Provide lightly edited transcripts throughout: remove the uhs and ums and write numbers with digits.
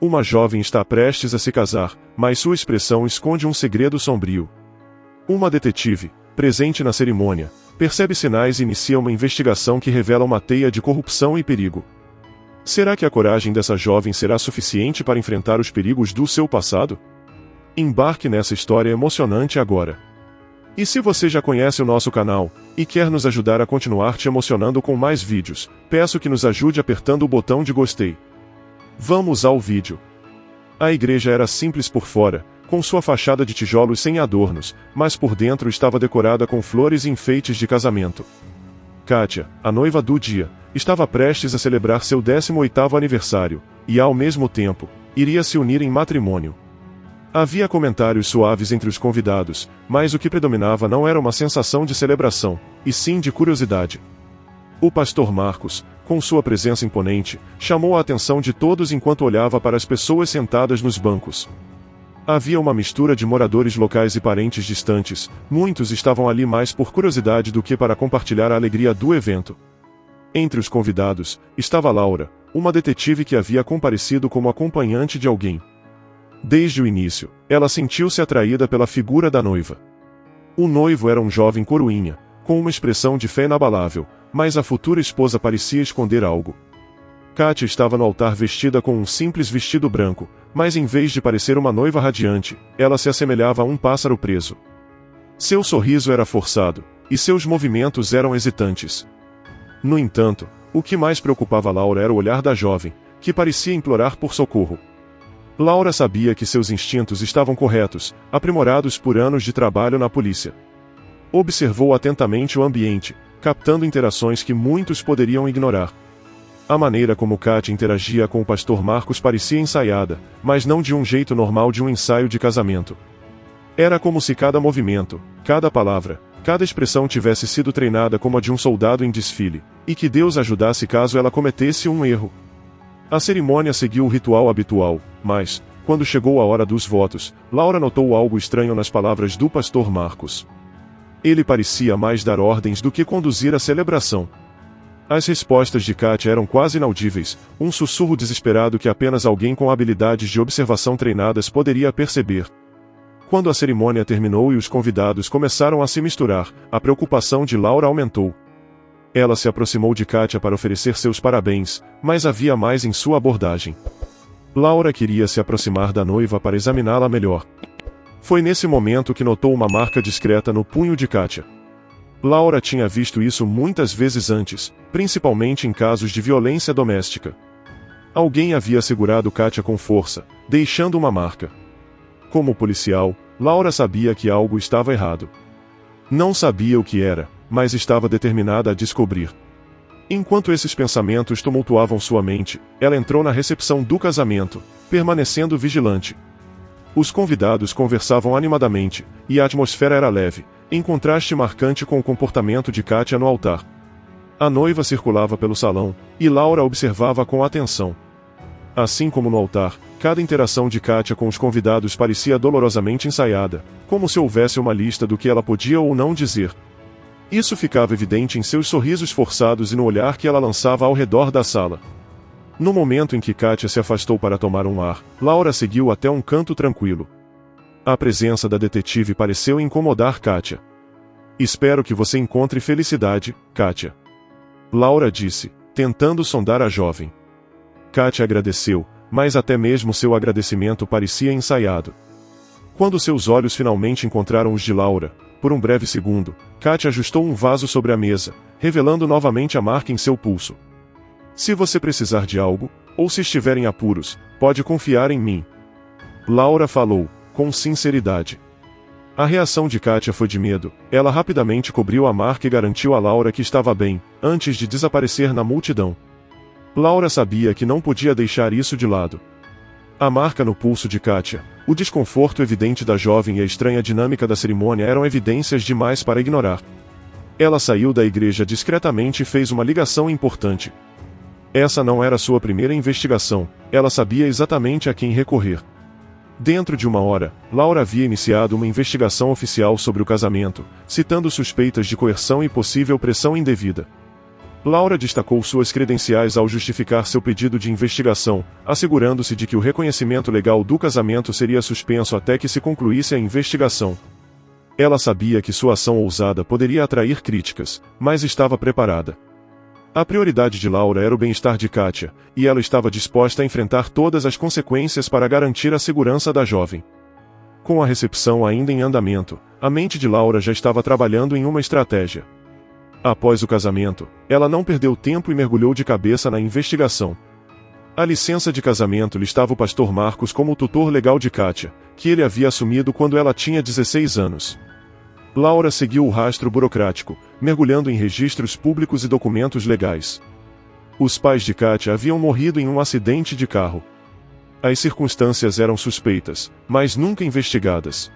Uma jovem está prestes a se casar, mas sua expressão esconde um segredo sombrio. Uma detetive, presente na cerimônia, percebe sinais e inicia uma investigação que revela uma teia de corrupção e perigo. Será que a coragem dessa jovem será suficiente para enfrentar os perigos do seu passado? Embarque nessa história emocionante agora. E se você já conhece o nosso canal, e quer nos ajudar a continuar te emocionando com mais vídeos, peço que nos ajude apertando o botão de gostei. Vamos ao vídeo. A igreja era simples por fora, com sua fachada de tijolos sem adornos, mas por dentro estava decorada com flores e enfeites de casamento. Kátia, a noiva do dia, estava prestes a celebrar seu 18º aniversário, e ao mesmo tempo, iria se unir em matrimônio. Havia comentários suaves entre os convidados, mas o que predominava não era uma sensação de celebração, e sim de curiosidade. O pastor Marcos, com sua presença imponente, chamou a atenção de todos enquanto olhava para as pessoas sentadas nos bancos. Havia uma mistura de moradores locais e parentes distantes, muitos estavam ali mais por curiosidade do que para compartilhar a alegria do evento. Entre os convidados, estava Laura, uma detetive que havia comparecido como acompanhante de alguém. Desde o início, ela sentiu-se atraída pela figura da noiva. O noivo era um jovem coroinha, com uma expressão de fé inabalável, mas a futura esposa parecia esconder algo. Kátia estava no altar vestida com um simples vestido branco, mas em vez de parecer uma noiva radiante, ela se assemelhava a um pássaro preso. Seu sorriso era forçado, e seus movimentos eram hesitantes. No entanto, o que mais preocupava Laura era o olhar da jovem, que parecia implorar por socorro. Laura sabia que seus instintos estavam corretos, aprimorados por anos de trabalho na polícia. Observou atentamente o ambiente, captando interações que muitos poderiam ignorar. A maneira como Kátia interagia com o pastor Marcos parecia ensaiada, mas não de um jeito normal de um ensaio de casamento. Era como se cada movimento, cada palavra, cada expressão tivesse sido treinada como a de um soldado em desfile, e que Deus ajudasse caso ela cometesse um erro. A cerimônia seguiu o ritual habitual, mas, quando chegou a hora dos votos, Laura notou algo estranho nas palavras do pastor Marcos. Ele parecia mais dar ordens do que conduzir a celebração. As respostas de Kátia eram quase inaudíveis, um sussurro desesperado que apenas alguém com habilidades de observação treinadas poderia perceber. Quando a cerimônia terminou e os convidados começaram a se misturar, a preocupação de Laura aumentou. Ela se aproximou de Kátia para oferecer seus parabéns, mas havia mais em sua abordagem. Laura queria se aproximar da noiva para examiná-la melhor. Foi nesse momento que notou uma marca discreta no punho de Kátia. Laura tinha visto isso muitas vezes antes, principalmente em casos de violência doméstica. Alguém havia segurado Kátia com força, deixando uma marca. Como policial, Laura sabia que algo estava errado. Não sabia o que era, mas estava determinada a descobrir. Enquanto esses pensamentos tumultuavam sua mente, ela entrou na recepção do casamento, permanecendo vigilante. Os convidados conversavam animadamente, e a atmosfera era leve, em contraste marcante com o comportamento de Kátia no altar. A noiva circulava pelo salão, e Laura observava com atenção. Assim como no altar, cada interação de Kátia com os convidados parecia dolorosamente ensaiada, como se houvesse uma lista do que ela podia ou não dizer. Isso ficava evidente em seus sorrisos forçados e no olhar que ela lançava ao redor da sala. No momento em que Kátia se afastou para tomar um ar, Laura seguiu até um canto tranquilo. A presença da detetive pareceu incomodar Kátia. "Espero que você encontre felicidade, Kátia", Laura disse, tentando sondar a jovem. Kátia agradeceu, mas até mesmo seu agradecimento parecia ensaiado. Quando seus olhos finalmente encontraram os de Laura, por um breve segundo, Kátia ajustou um vaso sobre a mesa, revelando novamente a marca em seu pulso. "Se você precisar de algo, ou se estiver em apuros, pode confiar em mim", Laura falou, com sinceridade. A reação de Kátia foi de medo. Ela rapidamente cobriu a marca e garantiu a Laura que estava bem, antes de desaparecer na multidão. Laura sabia que não podia deixar isso de lado. A marca no pulso de Kátia, o desconforto evidente da jovem e a estranha dinâmica da cerimônia eram evidências demais para ignorar. Ela saiu da igreja discretamente e fez uma ligação importante. Essa não era sua primeira investigação, ela sabia exatamente a quem recorrer. Dentro de uma hora, Laura havia iniciado uma investigação oficial sobre o casamento, citando suspeitas de coerção e possível pressão indevida. Laura destacou suas credenciais ao justificar seu pedido de investigação, assegurando-se de que o reconhecimento legal do casamento seria suspenso até que se concluísse a investigação. Ela sabia que sua ação ousada poderia atrair críticas, mas estava preparada. A prioridade de Laura era o bem-estar de Katia, e ela estava disposta a enfrentar todas as consequências para garantir a segurança da jovem. Com a recepção ainda em andamento, a mente de Laura já estava trabalhando em uma estratégia. Após o casamento, ela não perdeu tempo e mergulhou de cabeça na investigação. A licença de casamento listava o pastor Marcos como o tutor legal de Katia, que ele havia assumido quando ela tinha 16 anos. Laura seguiu o rastro burocrático, mergulhando em registros públicos e documentos legais. Os pais de Katia haviam morrido em um acidente de carro. As circunstâncias eram suspeitas, mas nunca investigadas.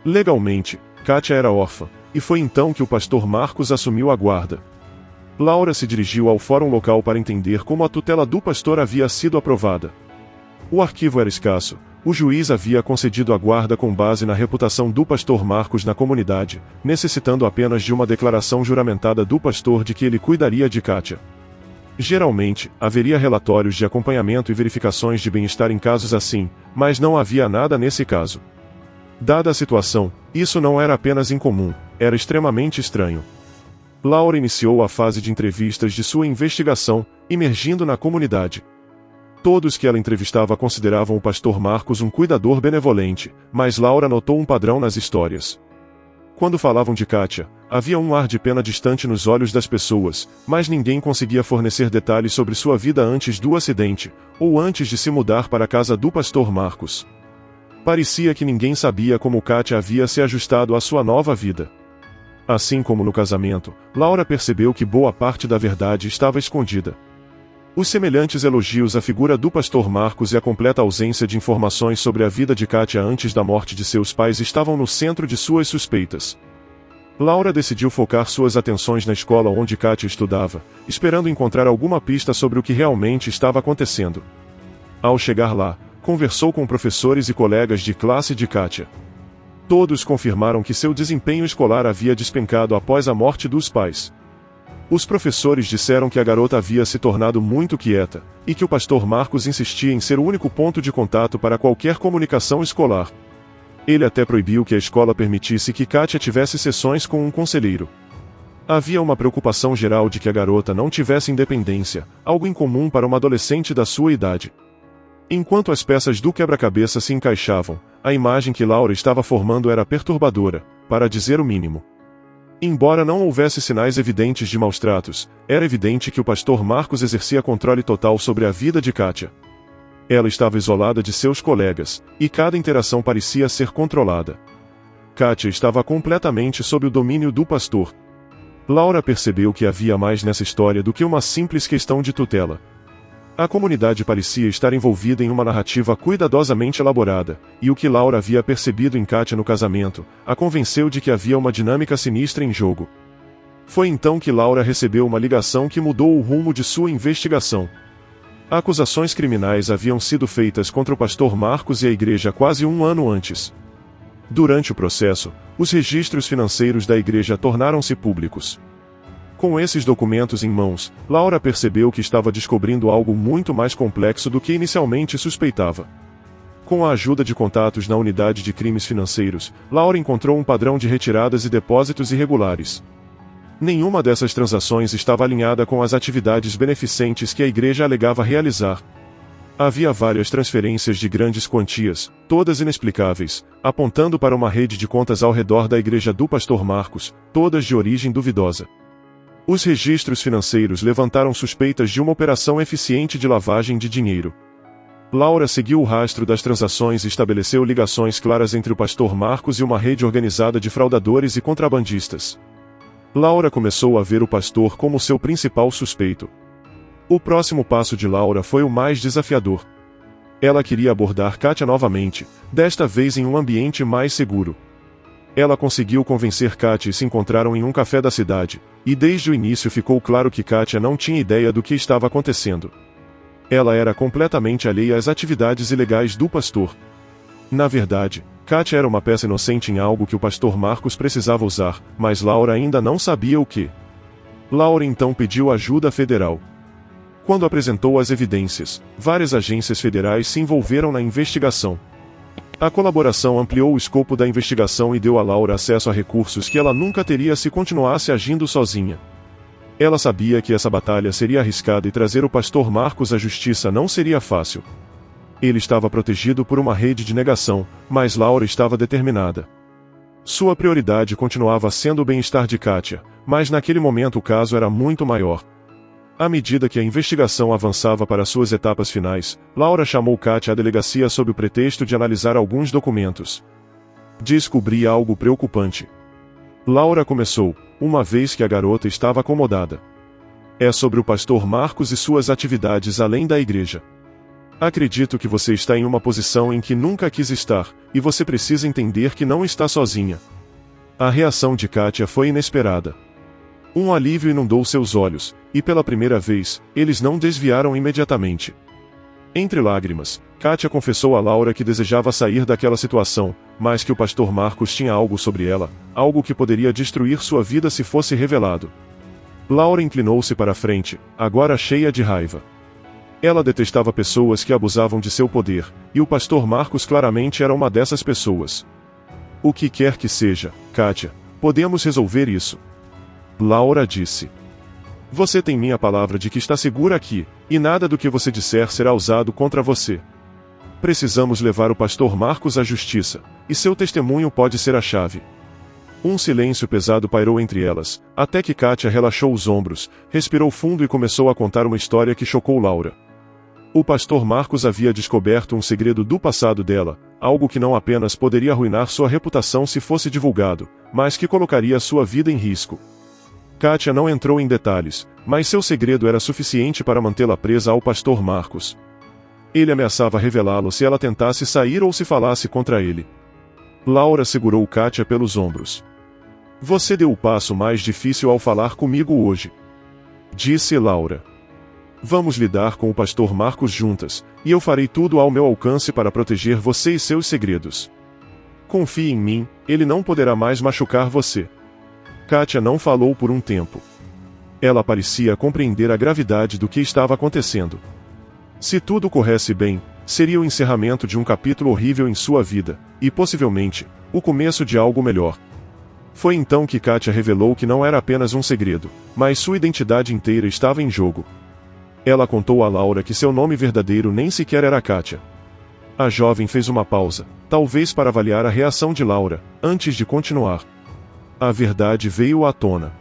Legalmente, Katia era órfã, e foi então que o pastor Marcos assumiu a guarda. Laura se dirigiu ao fórum local para entender como a tutela do pastor havia sido aprovada. O arquivo era escasso. O juiz havia concedido a guarda com base na reputação do pastor Marcos na comunidade, necessitando apenas de uma declaração juramentada do pastor de que ele cuidaria de Katia. Geralmente, haveria relatórios de acompanhamento e verificações de bem-estar em casos assim, mas não havia nada nesse caso. Dada a situação, isso não era apenas incomum, era extremamente estranho. Laura iniciou a fase de entrevistas de sua investigação, imergindo na comunidade. Todos que ela entrevistava consideravam o pastor Marcos um cuidador benevolente, mas Laura notou um padrão nas histórias. Quando falavam de Katia, havia um ar de pena distante nos olhos das pessoas, mas ninguém conseguia fornecer detalhes sobre sua vida antes do acidente, ou antes de se mudar para a casa do pastor Marcos. Parecia que ninguém sabia como Katia havia se ajustado à sua nova vida. Assim como no casamento, Laura percebeu que boa parte da verdade estava escondida. Os semelhantes elogios à figura do pastor Marcos e a completa ausência de informações sobre a vida de Katia antes da morte de seus pais estavam no centro de suas suspeitas. Laura decidiu focar suas atenções na escola onde Katia estudava, esperando encontrar alguma pista sobre o que realmente estava acontecendo. Ao chegar lá, conversou com professores e colegas de classe de Katia. Todos confirmaram que seu desempenho escolar havia despencado após a morte dos pais. Os professores disseram que a garota havia se tornado muito quieta, e que o pastor Marcos insistia em ser o único ponto de contato para qualquer comunicação escolar. Ele até proibiu que a escola permitisse que Katia tivesse sessões com um conselheiro. Havia uma preocupação geral de que a garota não tivesse independência, algo incomum para uma adolescente da sua idade. Enquanto as peças do quebra-cabeça se encaixavam, a imagem que Laura estava formando era perturbadora, para dizer o mínimo. Embora não houvesse sinais evidentes de maus-tratos, era evidente que o pastor Marcos exercia controle total sobre a vida de Katia. Ela estava isolada de seus colegas, e cada interação parecia ser controlada. Katia estava completamente sob o domínio do pastor. Laura percebeu que havia mais nessa história do que uma simples questão de tutela. A comunidade parecia estar envolvida em uma narrativa cuidadosamente elaborada, e o que Laura havia percebido em Katia no casamento, a convenceu de que havia uma dinâmica sinistra em jogo. Foi então que Laura recebeu uma ligação que mudou o rumo de sua investigação. Acusações criminais haviam sido feitas contra o pastor Marcos e a igreja quase um ano antes. Durante o processo, os registros financeiros da igreja tornaram-se públicos. Com esses documentos em mãos, Laura percebeu que estava descobrindo algo muito mais complexo do que inicialmente suspeitava. Com a ajuda de contatos na unidade de crimes financeiros, Laura encontrou um padrão de retiradas e depósitos irregulares. Nenhuma dessas transações estava alinhada com as atividades beneficentes que a igreja alegava realizar. Havia várias transferências de grandes quantias, todas inexplicáveis, apontando para uma rede de contas ao redor da igreja do pastor Marcos, todas de origem duvidosa. Os registros financeiros levantaram suspeitas de uma operação eficiente de lavagem de dinheiro. Laura seguiu o rastro das transações e estabeleceu ligações claras entre o pastor Marcos e uma rede organizada de fraudadores e contrabandistas. Laura começou a ver o pastor como seu principal suspeito. O próximo passo de Laura foi o mais desafiador. Ela queria abordar Katia novamente, desta vez em um ambiente mais seguro. Ela conseguiu convencer Katia e se encontraram em um café da cidade, e desde o início ficou claro que Katia não tinha ideia do que estava acontecendo. Ela era completamente alheia às atividades ilegais do pastor. Na verdade, Katia era uma peça inocente em algo que o pastor Marcos precisava usar, mas Laura ainda não sabia o que. Laura então pediu ajuda federal. Quando apresentou as evidências, várias agências federais se envolveram na investigação. A colaboração ampliou o escopo da investigação e deu a Laura acesso a recursos que ela nunca teria se continuasse agindo sozinha. Ela sabia que essa batalha seria arriscada e trazer o pastor Marcos à justiça não seria fácil. Ele estava protegido por uma rede de negação, mas Laura estava determinada. Sua prioridade continuava sendo o bem-estar de Kátia, mas naquele momento o caso era muito maior. À medida que a investigação avançava para suas etapas finais, Laura chamou Kátia à delegacia sob o pretexto de analisar alguns documentos. Descobri algo preocupante. Laura começou, uma vez que a garota estava acomodada. É sobre o pastor Marcos e suas atividades além da igreja. Acredito que você está em uma posição em que nunca quis estar, e você precisa entender que não está sozinha. A reação de Kátia foi inesperada. Um alívio inundou seus olhos, e pela primeira vez, eles não desviaram imediatamente. Entre lágrimas, Kátia confessou a Laura que desejava sair daquela situação, mas que o pastor Marcos tinha algo sobre ela, algo que poderia destruir sua vida se fosse revelado. Laura inclinou-se para a frente, agora cheia de raiva. Ela detestava pessoas que abusavam de seu poder, e o pastor Marcos claramente era uma dessas pessoas. O que quer que seja, Kátia, podemos resolver isso. Laura disse. Você tem minha palavra de que está segura aqui, e nada do que você disser será usado contra você. Precisamos levar o pastor Marcos à justiça, e seu testemunho pode ser a chave. Um silêncio pesado pairou entre elas, até que Kátia relaxou os ombros, respirou fundo e começou a contar uma história que chocou Laura. O pastor Marcos havia descoberto um segredo do passado dela, algo que não apenas poderia arruinar sua reputação se fosse divulgado, mas que colocaria sua vida em risco. Kátia não entrou em detalhes, mas seu segredo era suficiente para mantê-la presa ao pastor Marcos. Ele ameaçava revelá-lo se ela tentasse sair ou se falasse contra ele. Laura segurou Kátia pelos ombros. Você deu o passo mais difícil ao falar comigo hoje. Disse Laura. Vamos lidar com o pastor Marcos juntas, e eu farei tudo ao meu alcance para proteger você e seus segredos. Confie em mim, ele não poderá mais machucar você. Kátia não falou por um tempo. Ela parecia compreender a gravidade do que estava acontecendo. Se tudo corresse bem, seria o encerramento de um capítulo horrível em sua vida, e possivelmente, o começo de algo melhor. Foi então que Kátia revelou que não era apenas um segredo, mas sua identidade inteira estava em jogo. Ela contou a Laura que seu nome verdadeiro nem sequer era Kátia. A jovem fez uma pausa, talvez para avaliar a reação de Laura, antes de continuar. A verdade veio à tona.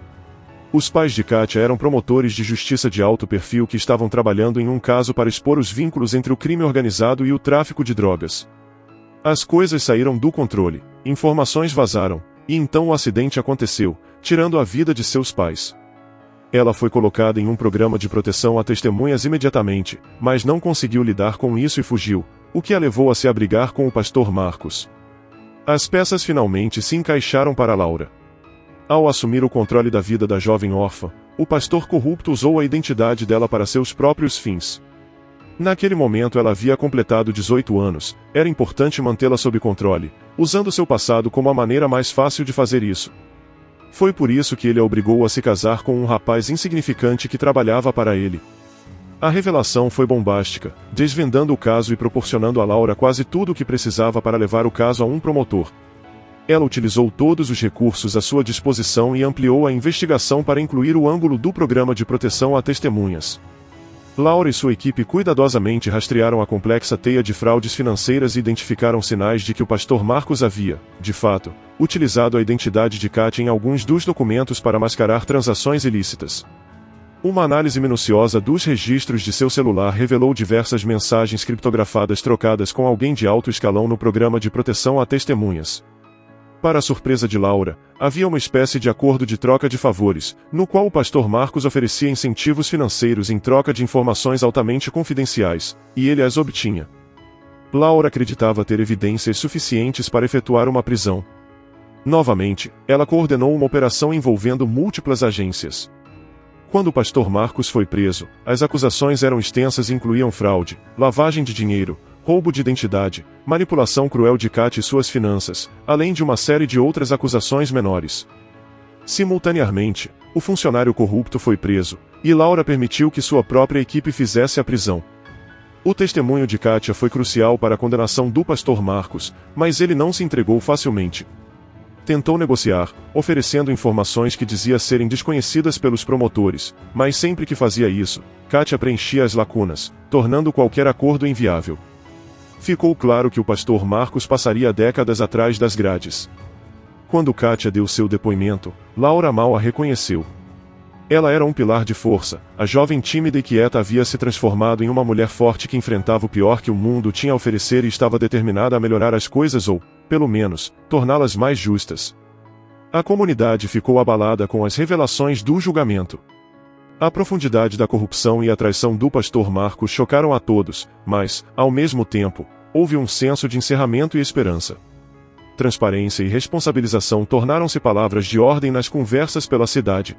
Os pais de Kátia eram promotores de justiça de alto perfil que estavam trabalhando em um caso para expor os vínculos entre o crime organizado e o tráfico de drogas. As coisas saíram do controle, informações vazaram, e então o acidente aconteceu, tirando a vida de seus pais. Ela foi colocada em um programa de proteção a testemunhas imediatamente, mas não conseguiu lidar com isso e fugiu, o que a levou a se abrigar com o pastor Marcos. As peças finalmente se encaixaram para Laura. Ao assumir o controle da vida da jovem órfã, o pastor corrupto usou a identidade dela para seus próprios fins. Naquele momento ela havia completado 18 anos, era importante mantê-la sob controle, usando seu passado como a maneira mais fácil de fazer isso. Foi por isso que ele a obrigou a se casar com um rapaz insignificante que trabalhava para ele. A revelação foi bombástica, desvendando o caso e proporcionando a Laura quase tudo o que precisava para levar o caso a um promotor. Ela utilizou todos os recursos à sua disposição e ampliou a investigação para incluir o ângulo do programa de proteção a testemunhas. Laura e sua equipe cuidadosamente rastrearam a complexa teia de fraudes financeiras e identificaram sinais de que o pastor Marcos havia, de fato, utilizado a identidade de Kátia em alguns dos documentos para mascarar transações ilícitas. Uma análise minuciosa dos registros de seu celular revelou diversas mensagens criptografadas trocadas com alguém de alto escalão no programa de proteção a testemunhas. Para a surpresa de Laura, havia uma espécie de acordo de troca de favores, no qual o pastor Marcos oferecia incentivos financeiros em troca de informações altamente confidenciais, e ele as obtinha. Laura acreditava ter evidências suficientes para efetuar uma prisão. Novamente, ela coordenou uma operação envolvendo múltiplas agências. Quando o pastor Marcos foi preso, as acusações eram extensas e incluíam fraude, lavagem de dinheiro, roubo de identidade, manipulação cruel de Kátia e suas finanças, além de uma série de outras acusações menores. Simultaneamente, O funcionário corrupto foi preso, e Laura permitiu que sua própria equipe fizesse a prisão. O testemunho de Katia foi crucial para a condenação do pastor Marcos, mas ele não se entregou facilmente. Tentou negociar, oferecendo informações que dizia serem desconhecidas pelos promotores, mas sempre que fazia isso, Katia preenchia as lacunas, tornando qualquer acordo inviável. Ficou claro que o pastor Marcos passaria décadas atrás das grades. Quando Katia deu seu depoimento, Laura mal a reconheceu. Ela era um pilar de força, a jovem tímida e quieta havia se transformado em uma mulher forte que enfrentava o pior que o mundo tinha a oferecer e estava determinada a melhorar as coisas ou, pelo menos, torná-las mais justas. A comunidade ficou abalada com as revelações do julgamento. A profundidade da corrupção e a traição do pastor Marcos chocaram a todos, mas, ao mesmo tempo, houve um senso de encerramento e esperança. Transparência e responsabilização tornaram-se palavras de ordem nas conversas pela cidade.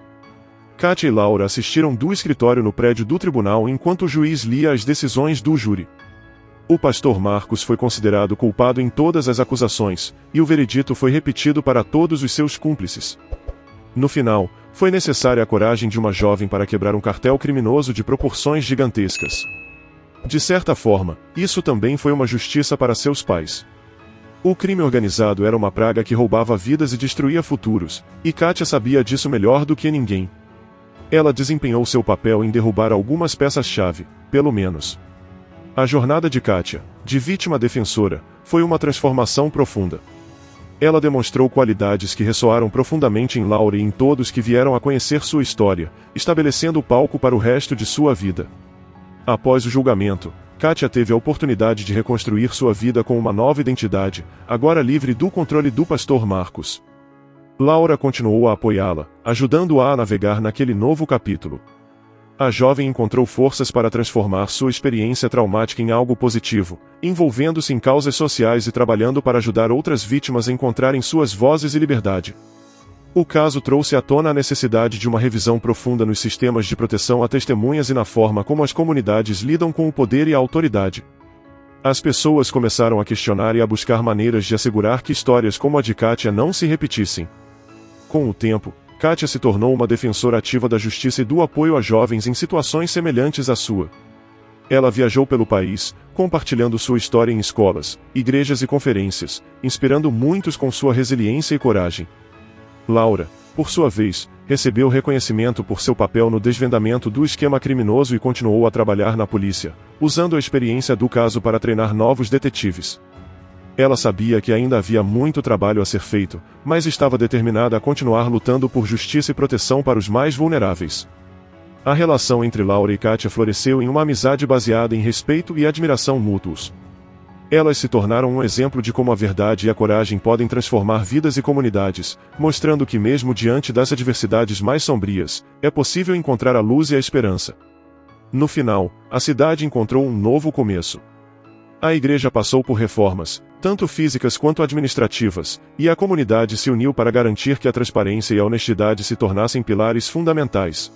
Katia e Laura assistiram do escritório no prédio do tribunal enquanto o juiz lia as decisões do júri. O pastor Marcos foi considerado culpado em todas as acusações, e o veredito foi repetido para todos os seus cúmplices. No final, foi necessária a coragem de uma jovem para quebrar um cartel criminoso de proporções gigantescas. De certa forma, isso também foi uma justiça para seus pais. O crime organizado era uma praga que roubava vidas e destruía futuros, e Katia sabia disso melhor do que ninguém. Ela desempenhou seu papel em derrubar algumas peças-chave, pelo menos. A jornada de Katia, de vítima a defensora, foi uma transformação profunda. Ela demonstrou qualidades que ressoaram profundamente em Laura e em todos que vieram a conhecer sua história, estabelecendo o palco para o resto de sua vida. Após o julgamento, Katia teve a oportunidade de reconstruir sua vida com uma nova identidade, agora livre do controle do pastor Marcos. Laura continuou a apoiá-la, ajudando-a a navegar naquele novo capítulo. A jovem encontrou forças para transformar sua experiência traumática em algo positivo, envolvendo-se em causas sociais e trabalhando para ajudar outras vítimas a encontrarem suas vozes e liberdade. O caso trouxe à tona a necessidade de uma revisão profunda nos sistemas de proteção a testemunhas e na forma como as comunidades lidam com o poder e a autoridade. As pessoas começaram a questionar e a buscar maneiras de assegurar que histórias como a de Katia não se repetissem. Com o tempo, Katia se tornou uma defensora ativa da justiça e do apoio a jovens em situações semelhantes à sua. Ela viajou pelo país, compartilhando sua história em escolas, igrejas e conferências, inspirando muitos com sua resiliência e coragem. Laura, por sua vez, recebeu reconhecimento por seu papel no desvendamento do esquema criminoso e continuou a trabalhar na polícia, usando a experiência do caso para treinar novos detetives. Ela sabia que ainda havia muito trabalho a ser feito, mas estava determinada a continuar lutando por justiça e proteção para os mais vulneráveis. A relação entre Laura e Katia floresceu em uma amizade baseada em respeito e admiração mútuos. Elas se tornaram um exemplo de como a verdade e a coragem podem transformar vidas e comunidades, mostrando que mesmo diante das adversidades mais sombrias, é possível encontrar a luz e a esperança. No final, a cidade encontrou um novo começo. A igreja passou por reformas, tanto físicas quanto administrativas, e a comunidade se uniu para garantir que a transparência e a honestidade se tornassem pilares fundamentais.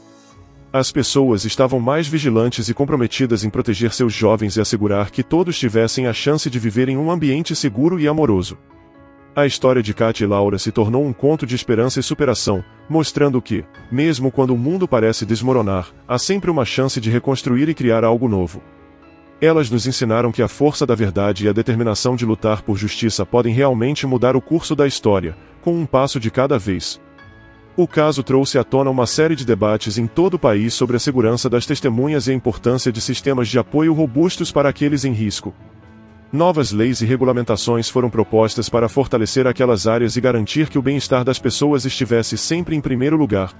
As pessoas estavam mais vigilantes e comprometidas em proteger seus jovens e assegurar que todos tivessem a chance de viver em um ambiente seguro e amoroso. A história de Katia e Laura se tornou um conto de esperança e superação, mostrando que, mesmo quando o mundo parece desmoronar, há sempre uma chance de reconstruir e criar algo novo. Elas nos ensinaram que a força da verdade e a determinação de lutar por justiça podem realmente mudar o curso da história, com um passo de cada vez. O caso trouxe à tona uma série de debates em todo o país sobre a segurança das testemunhas e a importância de sistemas de apoio robustos para aqueles em risco. Novas leis e regulamentações foram propostas para fortalecer aquelas áreas e garantir que o bem-estar das pessoas estivesse sempre em primeiro lugar.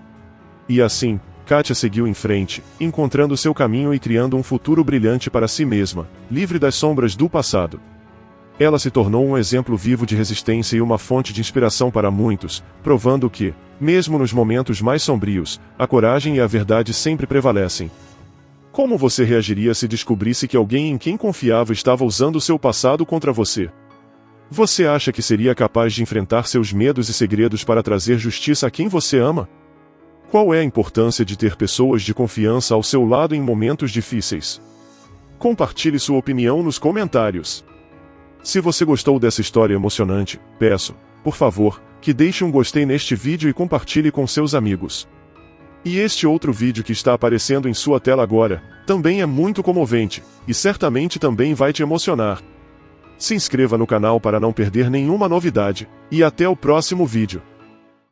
E assim, Katia seguiu em frente, encontrando seu caminho e criando um futuro brilhante para si mesma, livre das sombras do passado. Ela se tornou um exemplo vivo de resistência e uma fonte de inspiração para muitos, provando que, mesmo nos momentos mais sombrios, a coragem e a verdade sempre prevalecem. Como você reagiria se descobrisse que alguém em quem confiava estava usando seu passado contra você? Você acha que seria capaz de enfrentar seus medos e segredos para trazer justiça a quem você ama? Qual é a importância de ter pessoas de confiança ao seu lado em momentos difíceis? Compartilhe sua opinião nos comentários. Se você gostou dessa história emocionante, peço, por favor, que deixe um gostei neste vídeo e compartilhe com seus amigos. E este outro vídeo que está aparecendo em sua tela agora, também é muito comovente, e certamente também vai te emocionar. Se inscreva no canal para não perder nenhuma novidade, e até o próximo vídeo.